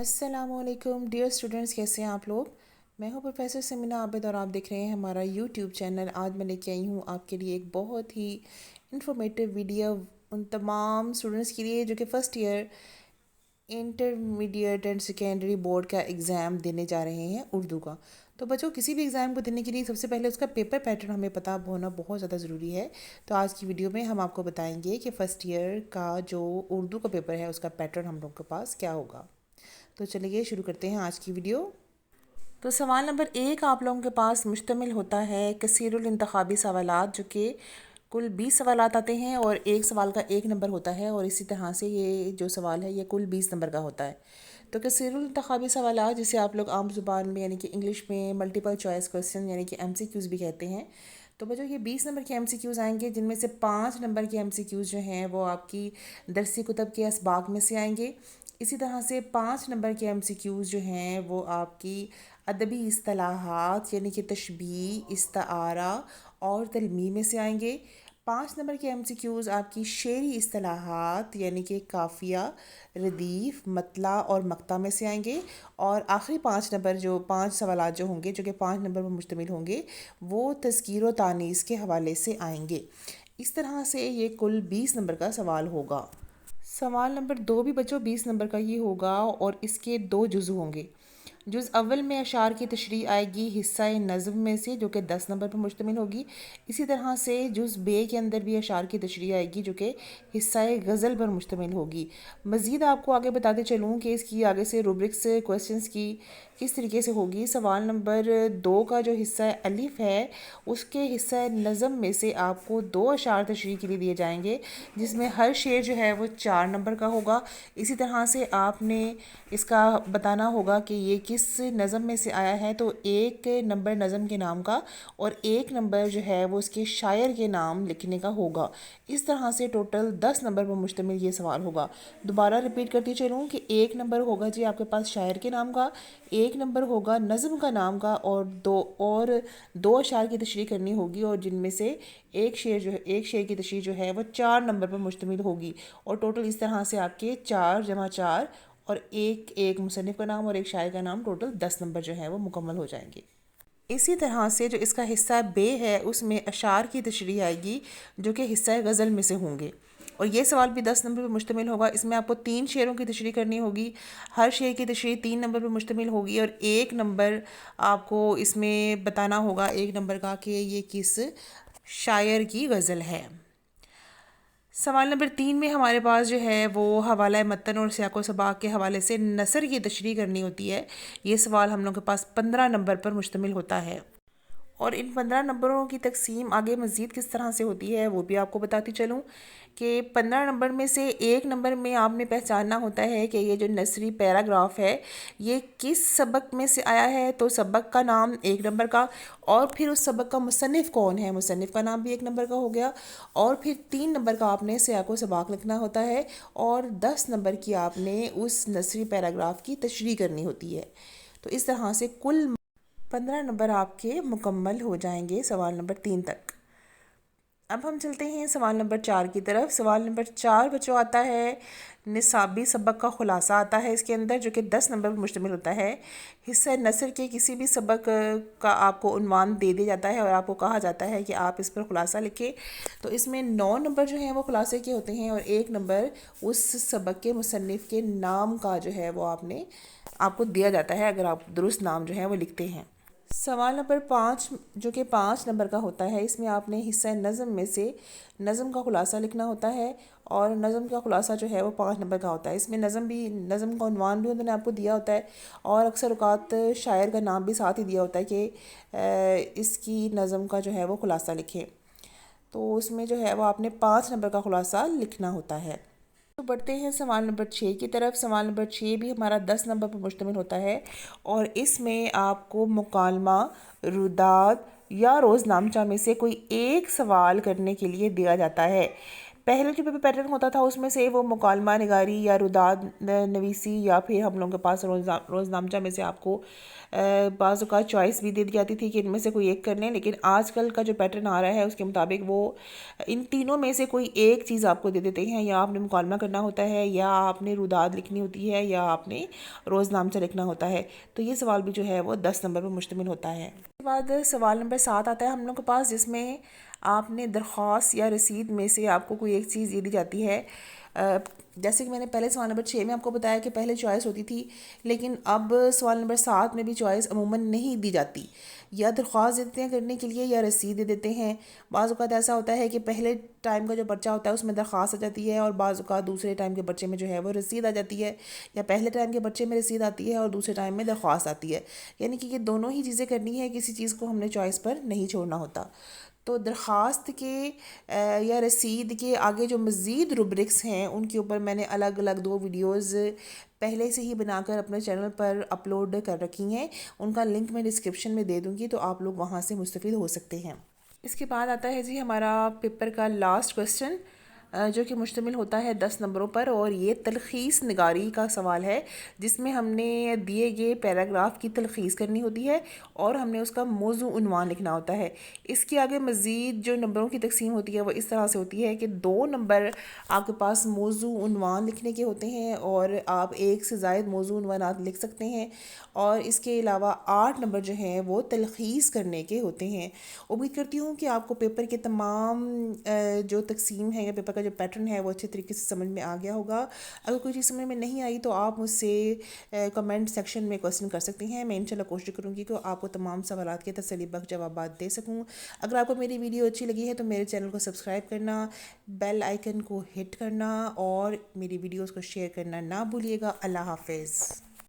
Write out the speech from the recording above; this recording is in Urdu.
السلام علیکم ڈیئر اسٹوڈنٹس، کیسے ہیں آپ لوگ؟ میں ہوں پروفیسر سمینا عابد اور آپ دیکھ رہے ہیں ہمارا یوٹیوب چینل۔ آج میں لے کے آئی ہوں آپ کے لیے ایک بہت ہی انفارمیٹیو ویڈیو ان تمام اسٹوڈنٹس کے لیے جو کہ first year intermediate and secondary board کا ایگزام دینے جا رہے ہیں اردو کا۔ تو بچوں، کسی بھی ایگزام کو دینے کے لیے سب سے پہلے اس کا پیپر پیٹرن ہمیں پتہ ہونا بہت زیادہ ضروری ہے۔ تو آج کی ویڈیو میں ہم آپ کو بتائیں گے کہ فرسٹ ایئر کا جو اردو کا پیپر ہے اس کا پیٹرن ہم لوگ کے پاس کیا ہوگا۔ تو چلیے شروع کرتے ہیں آج کی ویڈیو۔ تو سوال نمبر 1 آپ لوگوں کے پاس مشتمل ہوتا ہے کثیر الانتخابی سوالات، جو کہ کل 20 سوالات آتے ہیں اور ایک سوال کا 1 نمبر ہوتا ہے، اور اسی طرح سے یہ جو سوال ہے یہ کل 20 نمبر کا ہوتا ہے۔ تو کثیر الانتخابی سوالات جسے آپ لوگ عام زبان میں یعنی کہ انگلش میں ملٹیپل چوائس کوسچن یعنی کہ ایم سی کیوز بھی کہتے ہیں۔ تو بچوں، یہ 20 نمبر کے ایم سی کیوز آئیں گے، جن میں سے 5 نمبر کے ایم سی کیوز جو ہیں وہ آپ کی درسی کتب کے اسباق میں سے آئیں گے۔ اسی طرح سے 5 نمبر کے ایم سی کیوز جو ہیں وہ آپ کی ادبی اصطلاحات یعنی کہ تشبیہ، استعارہ اور تلمیح میں سے آئیں گے۔ 5 نمبر کے ایم سی کیوز آپ کی شعری اصطلاحات یعنی کہ قافیہ، ردیف، مطلع اور مقطع میں سے آئیں گے۔ اور آخری 5 نمبر جو 5 سوالات جو ہوں گے جو کہ 5 نمبر پر مشتمل ہوں گے وہ تذکیر و تانیث کے حوالے سے آئیں گے۔ اس طرح سے یہ کل 20 نمبر کا سوال ہوگا۔ سوال نمبر 2 بھی بچوں 20 نمبر کا ہی ہوگا اور اس کے 2 جزء ہوں گے۔ جز اول میں اشعار کی تشریح آئے گی حصہ نظم میں سے، جو کہ 10 نمبر پر مشتمل ہوگی۔ اسی طرح سے جز بے کے اندر بھی اشعار کی تشریح آئے گی جو کہ حصہ غزل پر مشتمل ہوگی۔ مزید آپ کو آگے بتاتے چلوں کہ اس کی آگے سے روبرکس کویسچنز کی کس طریقے سے ہوگی۔ سوال نمبر 2 کا جو حصہ الف ہے اس کے حصہ نظم میں سے آپ کو 2 اشعار تشریح کے لیے دیے جائیں گے، جس میں ہر شعر جو ہے وہ 4 نمبر کا ہوگا۔ اسی طرح سے آپ نے اس کا بتانا ہوگا کہ یہ کس نظم میں سے آیا ہے، تو 1 نمبر نظم کے نام کا اور 1 نمبر جو ہے وہ اس کے شاعر کے نام لکھنے کا ہوگا۔ اس طرح سے ٹوٹل 10 نمبر پر مشتمل یہ سوال ہوگا۔ دوبارہ ریپیٹ کرتی چلوں کہ 1 نمبر ہوگا جی آپ کے پاس شاعر کے نام کا، 1 نمبر ہوگا نظم کا نام کا، اور دو اشعار کی تشریح کرنی ہوگی، اور جن میں سے ایک شعر کی تشریح جو ہے وہ 4 نمبر پر مشتمل ہوگی۔ اور ٹوٹل اس طرح سے آپ کے 4 جمع 4 اور ایک مصنف کا نام اور ایک شاعر کا نام، ٹوٹل 10 نمبر جو ہیں وہ مکمل ہو جائیں گے۔ اسی طرح سے جو اس کا حصہ بے ہے اس میں اشعار کی تشریح آئے گی جو کہ حصہ غزل میں سے ہوں گے، اور یہ سوال بھی 10 نمبر پر مشتمل ہوگا۔ اس میں آپ کو 3 شعروں کی تشریح کرنی ہوگی، ہر شعر کی تشریح 3 نمبر پر مشتمل ہوگی، اور 1 نمبر آپ کو اس میں بتانا ہوگا 1 نمبر کا کہ یہ کس شاعر کی غزل ہے۔ سوال نمبر 3 میں ہمارے پاس جو ہے وہ حوالہ متن اور سیاق و سباق کے حوالے سے نثر کی تشریح کرنی ہوتی ہے۔ یہ سوال ہم لوگ کے پاس 15 نمبر پر مشتمل ہوتا ہے، اور ان 15 نمبروں کی تقسیم آگے مزید کس طرح سے ہوتی ہے وہ بھی آپ کو بتاتی چلوں کہ 15 نمبر میں سے 1 نمبر میں آپ نے پہچاننا ہوتا ہے کہ یہ جو نثری پیراگراف ہے یہ کس سبق میں سے آیا ہے، تو سبق کا نام 1 نمبر کا، اور پھر اس سبق کا مصنف کون ہے، مصنف کا نام بھی 1 نمبر کا ہو گیا، اور پھر 3 نمبر کا آپ نے سیاق و سباق لکھنا ہوتا ہے، اور 10 نمبر کی آپ نے اس نثری پیراگراف کی تشریح کرنی ہوتی ہے۔ تو اس طرح سے کل 15 نمبر آپ کے مکمل ہو جائیں گے سوال نمبر 3 تک۔ اب ہم چلتے ہیں سوال نمبر 4 کی طرف۔ سوال نمبر 4 بچوں آتا ہے نصابی سبق کا خلاصہ آتا ہے اس کے اندر، جو کہ 10 نمبر پر مشتمل ہوتا ہے۔ حصہ نثر کے کسی بھی سبق کا آپ کو عنوان دے دیا جاتا ہے اور آپ کو کہا جاتا ہے کہ آپ اس پر خلاصہ لکھیں۔ تو اس میں 9 نمبر جو ہیں وہ خلاصے کے ہوتے ہیں، اور 1 نمبر اس سبق کے مصنف کے نام کا جو ہے وہ آپ کو دیا جاتا ہے اگر آپ درست نام جو ہے وہ لکھتے ہیں۔ سوال نمبر 5 جو کہ 5 نمبر کا ہوتا ہے، اس میں آپ نے حصہ نظم میں سے نظم کا خلاصہ لکھنا ہوتا ہے، اور نظم کا خلاصہ جو ہے وہ 5 نمبر کا ہوتا ہے۔ اس میں نظم کا عنوان بھی انہوں نے آپ کو دیا ہوتا ہے، اور اکثر اوقات شاعر کا نام بھی ساتھ ہی دیا ہوتا ہے کہ اس کی نظم کا جو ہے وہ خلاصہ لکھیں۔ تو اس میں جو ہے وہ آپ نے 5 نمبر کا خلاصہ لکھنا ہوتا ہے۔ تو بڑھتے ہیں سوال نمبر 6 کی طرف۔ سوال نمبر 6 بھی ہمارا 10 نمبر پر مشتمل ہوتا ہے، اور اس میں آپ کو مکالمہ، روداد یا روز نامچہ میں سے کوئی ایک سوال کرنے کے لیے دیا جاتا ہے۔ پہلے جو پیپر پیٹرن ہوتا تھا اس میں سے وہ مکالمہ نگاری یا روداد نویسی یا پھر ہم لوگوں کے پاس روزنامچہ میں سے آپ کو بعض اوقات چوائس بھی دے دی جاتی تھی کہ ان میں سے کوئی ایک کر لیں، لیکن آج کل کا جو پیٹرن آ رہا ہے اس کے مطابق وہ ان تینوں میں سے کوئی ایک چیز آپ کو دے دیتے ہیں، یا آپ نے مکالمہ کرنا ہوتا ہے، یا آپ نے روداد لکھنی ہوتی ہے، یا آپ نے روزنامچہ لکھنا ہوتا ہے۔ تو یہ سوال بھی جو ہے وہ 10 نمبر پر مشتمل ہوتا ہے۔ اس کے بعد سوال نمبر 7 آتا ہے ہم لوگ کے پاس، جس میں آپ نے درخواست یا رسید میں سے آپ کو کوئی ایک چیز یہ دی جاتی ہے۔ جیسے کہ میں نے پہلے سوال نمبر 6 میں آپ کو بتایا کہ پہلے چوائس ہوتی تھی، لیکن اب سوال نمبر 7 میں بھی چوائس عموماً نہیں دی جاتی، یا درخواست دیتے ہیں کرنے کے لیے یا رسید دے دیتے ہیں۔ بعض اوقات ایسا ہوتا ہے کہ پہلے ٹائم کا جو پرچہ ہوتا ہے اس میں درخواست آ جاتی ہے، اور بعض اوقات دوسرے ٹائم کے پرچے میں جو ہے وہ رسید آ جاتی ہے، یا پہلے ٹائم کے پرچے میں رسید آتی ہے اور دوسرے ٹائم میں درخواست آتی ہے، یعنی کہ یہ دونوں ہی چیزیں کرنی ہے، کسی چیز کو ہم نے چوائس پر نہیں چھوڑنا ہوتا۔ تو درخواست کے یا رسید کے آگے جو مزید روبرکس ہیں ان کے اوپر میں نے الگ الگ 2 ویڈیوز پہلے سے ہی بنا کر اپنے چینل پر اپلوڈ کر رکھی ہیں، ان کا لنک میں ڈسکرپشن میں دے دوں گی، تو آپ لوگ وہاں سے مستفید ہو سکتے ہیں۔ اس کے بعد آتا ہے جی ہمارا پیپر کا لاسٹ کوسچن، جو کہ مشتمل ہوتا ہے 10 نمبروں پر، اور یہ تلخیص نگاری کا سوال ہے، جس میں ہم نے دیے گئے پیراگراف کی تلخیص کرنی ہوتی ہے اور ہم نے اس کا موضوع عنوان لکھنا ہوتا ہے۔ اس کے آگے مزید جو نمبروں کی تقسیم ہوتی ہے وہ اس طرح سے ہوتی ہے کہ 2 نمبر آپ کے پاس موضوع عنوان لکھنے کے ہوتے ہیں، اور آپ 1 سے زائد موضوع عنوانات لکھ سکتے ہیں، اور اس کے علاوہ 8 نمبر جو ہیں وہ تلخیص کرنے کے ہوتے ہیں۔ امید کرتی ہوں کہ آپ کو پیپر کے تمام جو تقسیم ہے یا پیپر کا جو پیٹرن ہے وہ اچھے طریقے سے سمجھ میں آ گیا ہوگا۔ اگر کوئی چیز سمجھ میں نہیں آئی تو آپ مجھ سے کمنٹ سیکشن میں کوسچن کر سکتے ہیں، میں انشاءاللہ کوشش کروں گی کہ آپ کو تمام سوالات کے تسلی بخش جوابات دے سکوں۔ اگر آپ کو میری ویڈیو اچھی لگی ہے تو میرے چینل کو سبسکرائب کرنا، بیل آئیکن کو ہٹ کرنا، اور میری ویڈیوز کو شیئر کرنا نہ بھولیے گا۔ اللہ حافظ۔